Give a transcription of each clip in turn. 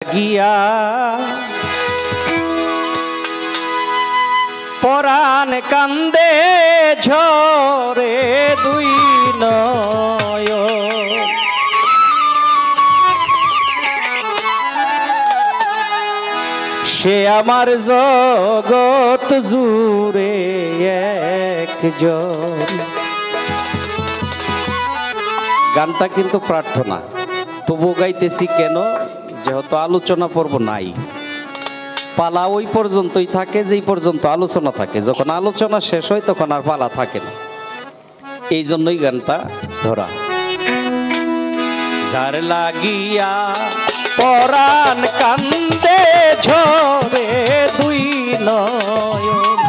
গিয়া পরাণ কান্দে ঝরে দুই নয়ন। সে আমার জগৎ জুড়ে একজন। গানটা কিন্তু প্রার্থনা, তবু গাইতেছি কেন, যেহেতু আলোচনা পর্ব নাই। পালা ওই পর্যন্তই থাকে যেই পর্যন্ত আলোচনা থাকে, যখন আলোচনা শেষ হয় তখন আর পালা থাকে না, এই জন্যই গানটা ধরা। যার লাগিয়া পরাণ কান্দে ঝরে দুই নয়ন,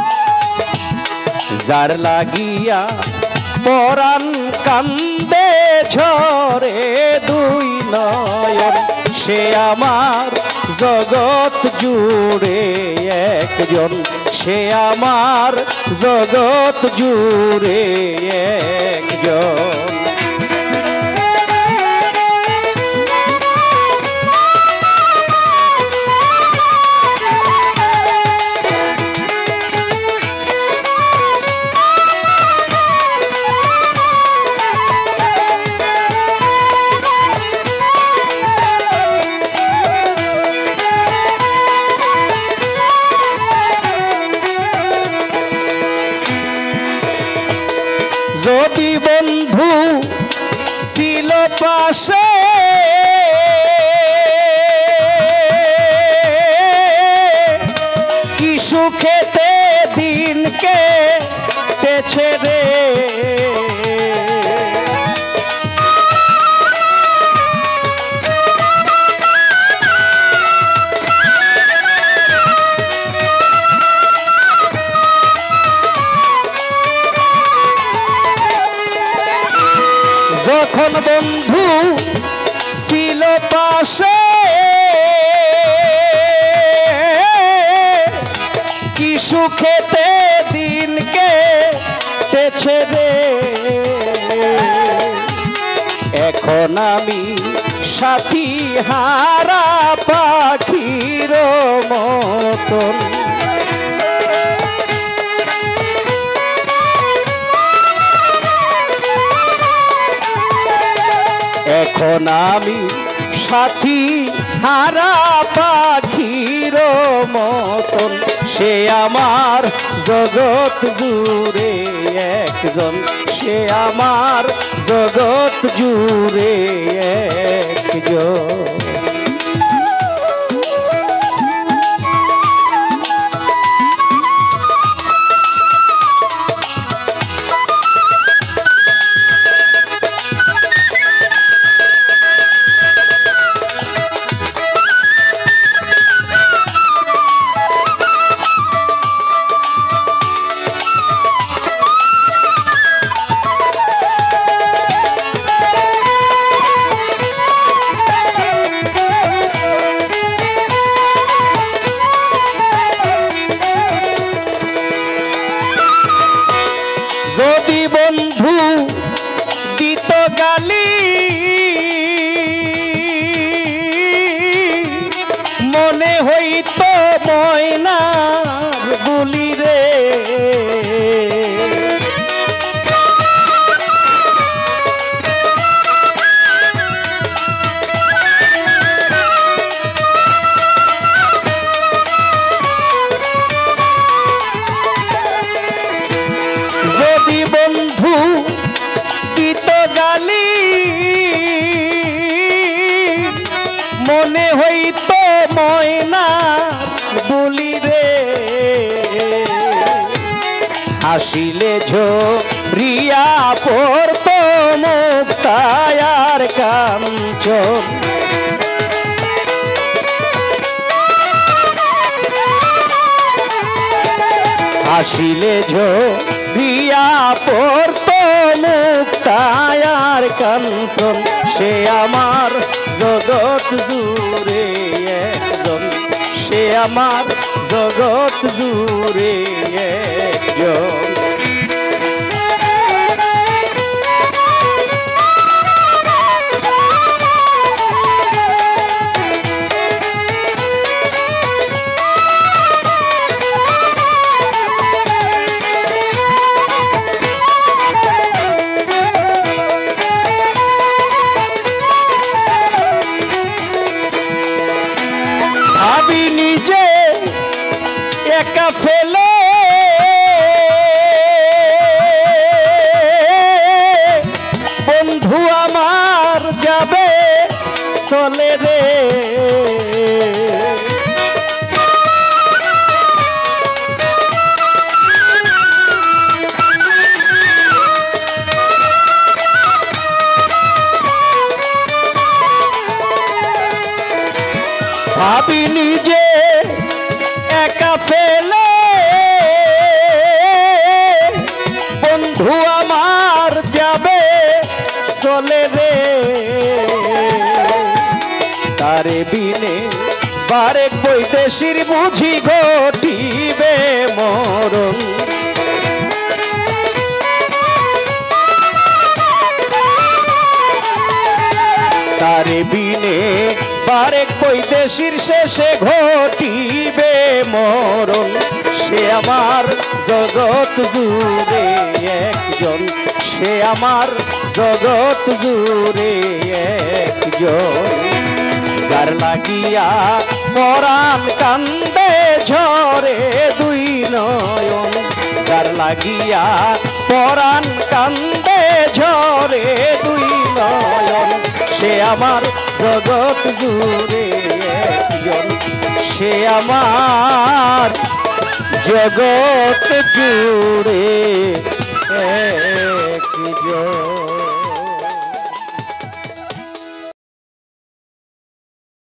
যার লাগিয়া পরাণ কান্দে ঝরে দুই নয়ন, সে আমার জগৎ জুড়ে একজন। সে আমার জগৎ জুড়ে একজন। যদি বন্ধু ছিল পাশে, কি সুখেতে দিন কেটেছে রে। যখন বন্ধু ছিল পাশে, কি সুখেতে দিন কেটেছে রে। এখন আমি সাথী হারা পাখির মতন। এখন আমি সাথী হারা পাখির মতন। সে আমার জগৎ জুড়ে একজন। সে আমার জগৎ জুড়ে একজন। যদি বন্ধু দিত গালি, মনে হইত ময়নার বুলি রে। যদি বন্ধু দিত গালি, মনে হইত ময়নার বুলি রে। হাসিলে ঝরিয়া পড়ত মুক্তায়ার কাঞ্চন। হাসিলে ঝরিয়া পড়ত মুক্তায়ার কাঞ্চন। সে আমার জগৎ জুড়ে একজন। সে আমার জগৎ জুড়ে একজন। ভাবি নিজে একা ফেলে বন্ধু আমার যাবে চলে রে। ভাবি নিজে একা ফেলে বন্ধু আমার যাবে চলে রে। তারে বিনে বারেক বৈদেশির বুঝি ঘটিবে মরণ। তারে বিনে বারেক বৈদেশির শেষে ঘটিবে মরণ। সে আমার জগৎ জুড়ে একজন, সে আমার জগৎ জুড়ে একজন। যার লাগিয়া পরাণ কান্দে ঝরে দুই নয়ন, যার লাগিয়া পরাণ কান্দে ঝরে দুই নয়ন। সে আমার জগৎ জুড়ে একজন, সে আমার জগৎ জুড়ে একজন।